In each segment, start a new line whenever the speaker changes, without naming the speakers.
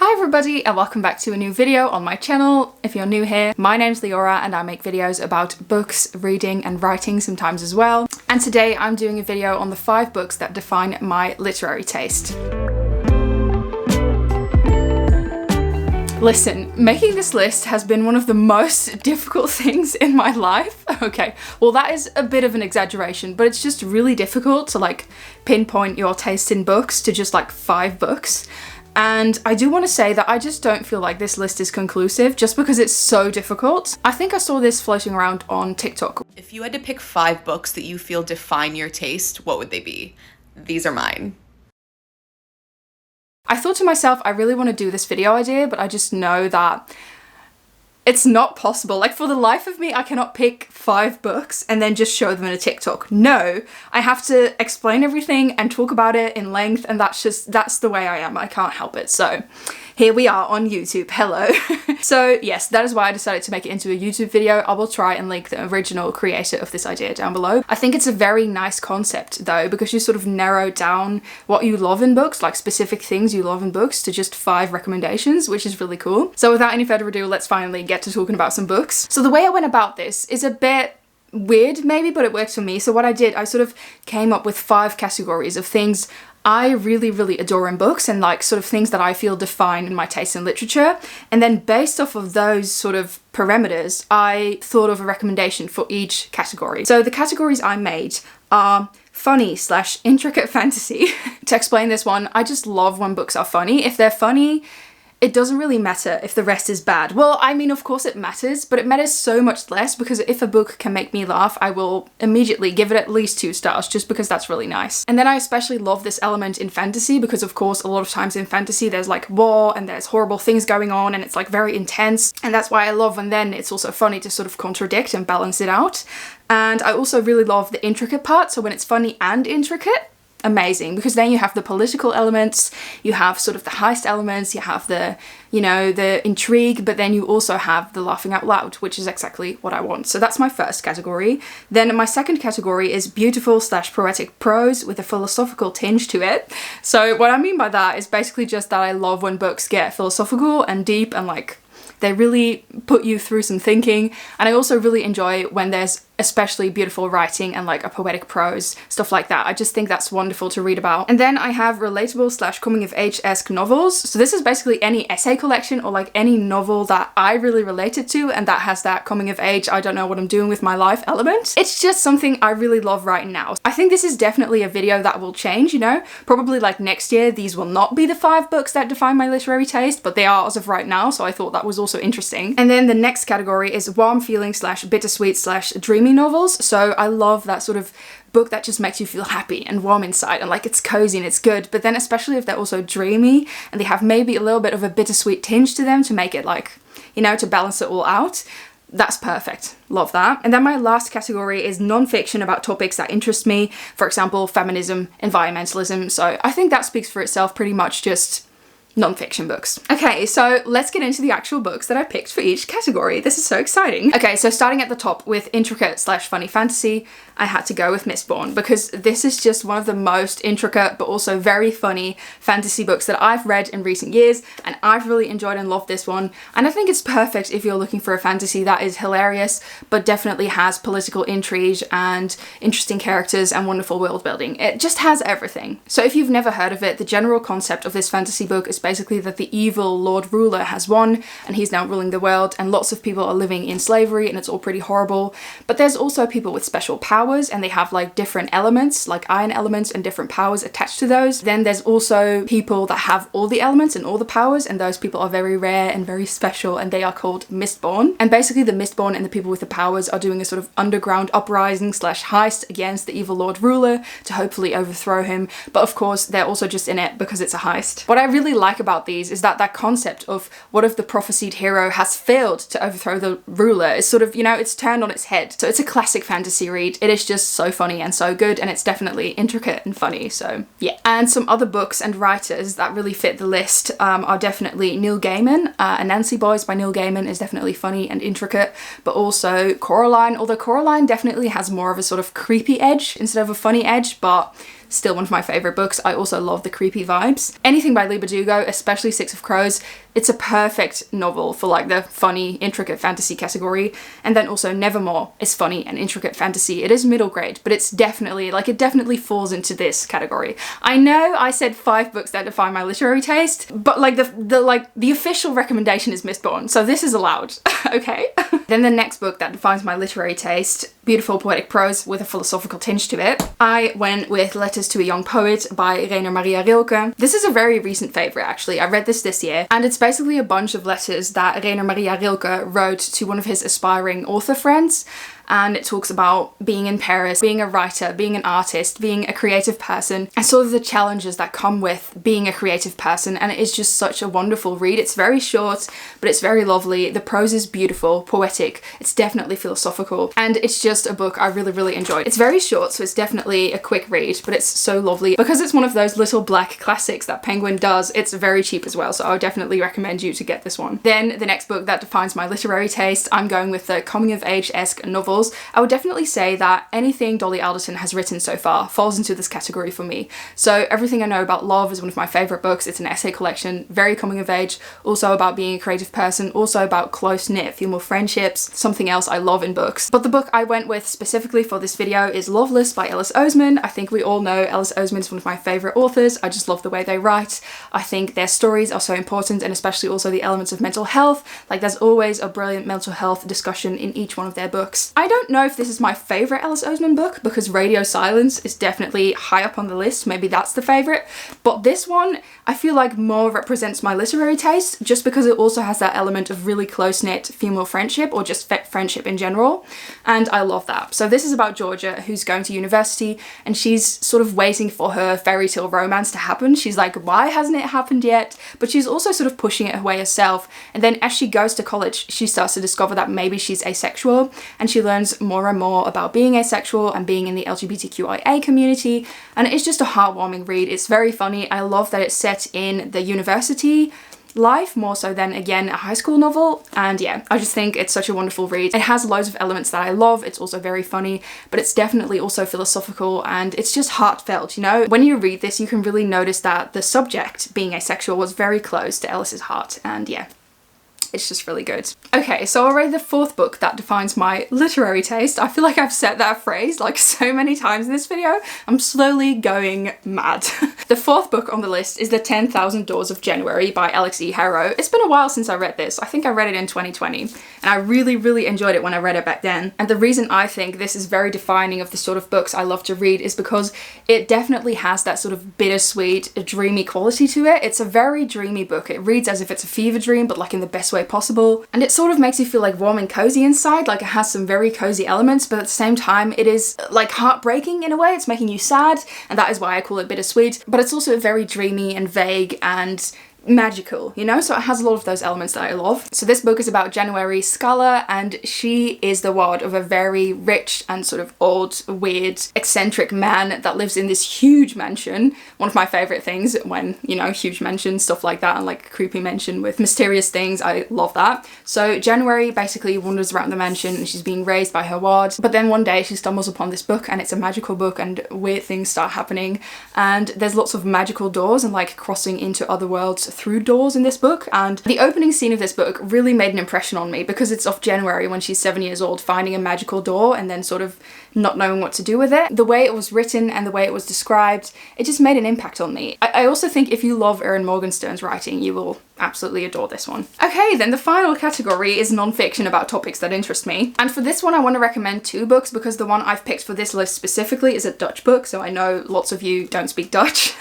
Hi everybody and welcome back to a new video on my channel. If you're new here, my name's Leora and I make videos about books, reading and writing sometimes as well. And today I'm doing a video on the 5 books that define my literary taste. Listen, making this list has been one of the most difficult things in my life. Okay, well that is a bit of an exaggeration, but it's just really difficult to like pinpoint your taste in books to just like 5 books. And I do want to say that I just don't feel like this list is conclusive just because it's so difficult. I think I saw this floating around on TikTok.
If you had to pick 5 books that you feel define your taste, what would they be? These are mine.
I thought to myself, I really want to do this video idea, but I just know that it's not possible. Like for the life of me, I cannot pick 5 books and then just show them in a TikTok. No, I have to explain everything and talk about it in length, and that's the way I am. I can't help it. So here we are on YouTube. Hello. So yes, that is why I decided to make it into a YouTube video. I will try and link the original creator of this idea down below. I think it's a very nice concept though, because you sort of narrow down what you love in books, like specific things you love in books, to just 5 recommendations, which is really cool. So without any further ado, let's finally get to talking about some books. So the way I went about this is a bit weird maybe, but it works for me. So what I did, I sort of came up with 5 categories of things I really adore in books and like sort of things that I feel define in my taste in literature. And then based off of those sort of parameters, I thought of a recommendation for each category. So the categories I made are funny/intricate fantasy. To explain this one, I just love when books are funny. If they're funny, it doesn't really matter if the rest is bad. Well, I mean, of course it matters, but it matters so much less because if a book can make me laugh, I will immediately give it at least 2 stars just because that's really nice. And then I especially love this element in fantasy because of course a lot of times in fantasy there's like war and there's horrible things going on and it's like very intense. And that's why I love when then it's also funny to sort of contradict and balance it out. And I also really love the intricate part. So when it's funny and intricate, amazing, because then you have the political elements, you have sort of the heist elements, you have the, you know, the intrigue, but then you also have the laughing out loud, which is exactly what I want. So that's my first category. Then my second category is beautiful/poetic prose with a philosophical tinge to it. So what I mean by that is basically just that I love when books get philosophical and deep and like they really put you through some thinking. And I also really enjoy when there's especially beautiful writing and like a poetic prose, stuff like that. I just think that's wonderful to read about. And then I have relatable/coming of age-esque novels. So this is basically any essay collection or like any novel that I really related to and that has that coming of age, I don't know what I'm doing with my life element. It's just something I really love right now. I think this is definitely a video that will change, you know, probably like next year these will not be the 5 books that define my literary taste, but they are as of right now, so I thought that was also interesting. And then the next category is warm feeling/bittersweet/dreamy novels. So I love that sort of book that just makes you feel happy and warm inside and like it's cozy and it's good, but then especially if they're also dreamy and they have maybe a little bit of a bittersweet tinge to them to make it like, you know, to balance it all out. That's perfect. Love that. And then my last category is non-fiction about topics that interest me. For example, feminism, environmentalism. So I think that speaks for itself, pretty much just non-fiction books. Okay, so let's get into the actual books that I picked for each category. This is so exciting. Okay, so starting at the top with intricate/funny fantasy, I had to go with Mistborn because this is just one of the most intricate but also very funny fantasy books that I've read in recent years, and I've really enjoyed and loved this one. And I think it's perfect if you're looking for a fantasy that is hilarious but definitely has political intrigue and interesting characters and wonderful world building. It just has everything. So if you've never heard of it, the general concept of this fantasy book is basically that the evil Lord Ruler has won and he's now ruling the world and lots of people are living in slavery and it's all pretty horrible. But there's also people with special powers and they have like different elements, like iron elements and different powers attached to those. Then there's also people that have all the elements and all the powers, and those people are very rare and very special and they are called Mistborn. And basically the Mistborn and the people with the powers are doing a sort of underground uprising/heist against the evil Lord Ruler to hopefully overthrow him. But of course they're also just in it because it's a heist. What I really like about these is that concept of what if the prophesied hero has failed to overthrow the ruler is sort of, you know, it's turned on its head. So it's a classic fantasy read. It is just so funny and so good, and it's definitely intricate and funny, so yeah. And some other books and writers that really fit the list are definitely Neil Gaiman. Anansi Boys by Neil Gaiman is definitely funny and intricate, but also Coraline, although Coraline definitely has more of a sort of creepy edge instead of a funny edge, but still one of my favorite books. I also love the creepy vibes. Anything by Lee Bardugo, especially Six of Crows, it's a perfect novel for like the funny, intricate fantasy category. And then also Nevermoor is funny and intricate fantasy. It is middle grade, but it's definitely, like, it definitely falls into this category. I know I said 5 books that define my literary taste, but like the official recommendation is Mistborn, so this is allowed, okay? Then the next book that defines my literary taste, beautiful poetic prose with a philosophical tinge to it. I went with Letters to a Young Poet by Rainer Maria Rilke. This is a very recent favorite, actually. I read this year, and it's basically a bunch of letters that Rainer Maria Rilke wrote to one of his aspiring author friends. And it talks about being in Paris, being a writer, being an artist, being a creative person, and sort of the challenges that come with being a creative person. And it is just such a wonderful read. It's very short, but it's very lovely. The prose is beautiful, poetic. It's definitely philosophical, and it's just a book I really, really enjoyed. It's very short, so it's definitely a quick read, but it's so lovely. Because it's one of those little black classics that Penguin does, it's very cheap as well, so I would definitely recommend you to get this one. Then the next book that defines my literary taste, I'm going with the coming-of-age-esque novel. I would definitely say that anything Dolly Alderton has written so far falls into this category for me. So Everything I Know About Love is one of my favourite books. It's an essay collection, very coming of age, also about being a creative person, also about close-knit female friendships, something else I love in books. But the book I went with specifically for this video is Loveless by Ellis Oseman. I think we all know Ellis Oseman is one of my favourite authors. I just love the way they write. I think their stories are so important, and especially also the elements of mental health. Like, there's always a brilliant mental health discussion in each one of their books. I don't know if this is my favourite Ellis Oseman book, because Radio Silence is definitely high up on the list. Maybe that's the favourite. But this one, I feel like more represents my literary taste, just because it also has that element of really close-knit female friendship, or just friendship in general. And I love that. So this is about Georgia, who's going to university, and she's sort of waiting for her fairy tale romance to happen. She's like, why hasn't it happened yet? But she's also sort of pushing it away herself. And then as she goes to college, she starts to discover that maybe she's asexual, and she learns more and more about being asexual and being in the LGBTQIA community. And it's just a heartwarming read. It's very funny. I love that it's set in the university life more so than, again, a high school novel. And yeah, I just think it's such a wonderful read. It has loads of elements that I love. It's also very funny, but it's definitely also philosophical, and it's just heartfelt, you know? When you read this, you can really notice that the subject, being asexual, was very close to Ellis's heart. And yeah, it's just really good. Okay, so already the 4th book that defines my literary taste. I feel like I've said that phrase like so many times in this video. I'm slowly going mad. The 4th book on the list is The 10,000 Doors of January by Alex E. Harrow. It's been a while since I read this. I think I read it in 2020, and I really, really enjoyed it when I read it back then. And the reason I think this is very defining of the sort of books I love to read is because it definitely has that sort of bittersweet, dreamy quality to it. It's a very dreamy book. It reads as if it's a fever dream, but like in the best way possible, and it sort of makes you feel like warm and cozy inside. Like, it has some very cozy elements, but at the same time it is like heartbreaking in a way. It's making you sad, and that is why I call it bittersweet, but it's also very dreamy and vague and magical, you know? So it has a lot of those elements that I love. So this book is about January Scala, and she is the ward of a very rich and sort of old, weird, eccentric man that lives in this huge mansion. One of my favourite things when, you know, huge mansion, stuff like that, and like a creepy mansion with mysterious things. I love that. So January basically wanders around the mansion, and she's being raised by her ward, but then one day she stumbles upon this book, and it's a magical book, and weird things start happening, and there's lots of magical doors and like crossing into other worlds through doors in this book. And the opening scene of this book really made an impression on me, because it's of January when she's 7 years old, finding a magical door and then sort of not knowing what to do with it. The way it was written and the way it was described, it just made an impact on me. I also think if you love Erin Morgenstern's writing, you will absolutely adore this one. Okay, then the final category is non-fiction about topics that interest me. And for this one, I want to recommend 2 books, because the one I've picked for this list specifically is a Dutch book, so I know lots of you don't speak Dutch.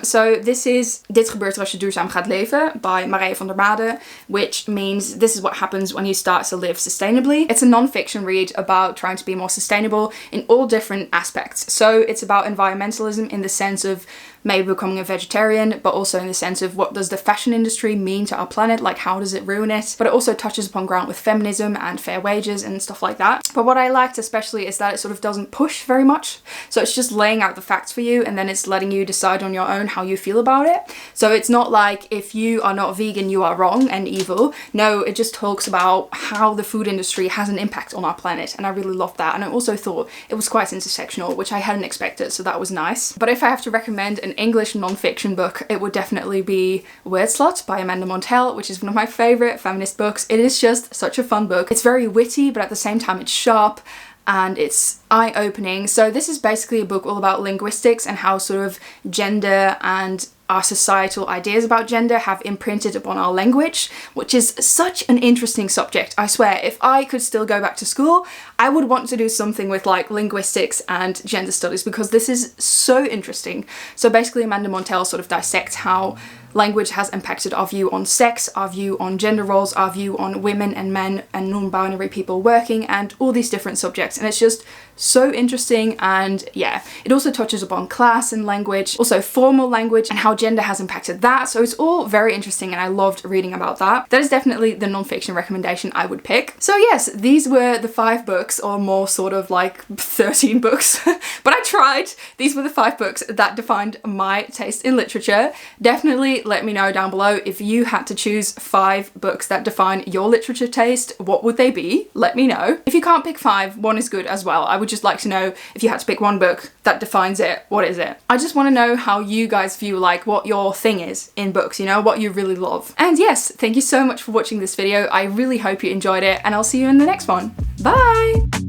So this is Dit gebeurt als je duurzaam gaat leven by Marije van der Made, which means this is what happens when you start to live sustainably. It's a non-fiction read about trying to be more sustainable in all different aspects. So it's about environmentalism in the sense of maybe becoming a vegetarian, but also in the sense of what does the fashion industry mean to our planet, like how does it ruin it? But it also touches upon ground with feminism and fair wages and stuff like that. But what I liked especially is that it sort of doesn't push very much. So it's just laying out the facts for you, and then it's letting you decide on your own how you feel about it. So it's not like if you are not vegan, you are wrong and evil. No, it just talks about how the food industry has an impact on our planet, and I really loved that. And I also thought it was quite intersectional, which I hadn't expected, so that was nice. But if I have to recommend an English non-fiction book, it would definitely be Wordslut by Amanda Montell, which is one of my favourite feminist books. It is just such a fun book. It's very witty, but at the same time it's sharp and it's eye-opening. So this is basically a book all about linguistics and how sort of gender and our societal ideas about gender have imprinted upon our language, which is such an interesting subject. I swear, if I could still go back to school, I would want to do something with like linguistics and gender studies, because this is so interesting. So basically Amanda Montell sort of dissects how language has impacted our view on sex, our view on gender roles, our view on women and men and non-binary people working, and all these different subjects. And it's just so interesting. And yeah, it also touches upon class and language, also formal language and how gender has impacted that. So it's all very interesting, and I loved reading about that. That is definitely the non-fiction recommendation I would pick. So yes, these were the 5 books, or more sort of like 13 books, but I tried. These were the 5 books that defined my taste in literature. Definitely let me know down below if you had to choose 5 books that define your literature taste, what would they be? Let me know. If you can't pick 5, 1 is good as well. I would just like to know, if you had to pick 1 book that defines it, what is it? I just want to know how you guys view like what your thing is in books, you know, what you really love. And yes, thank you so much for watching this video. I really hope you enjoyed it, and I'll see you in the next one. Bye!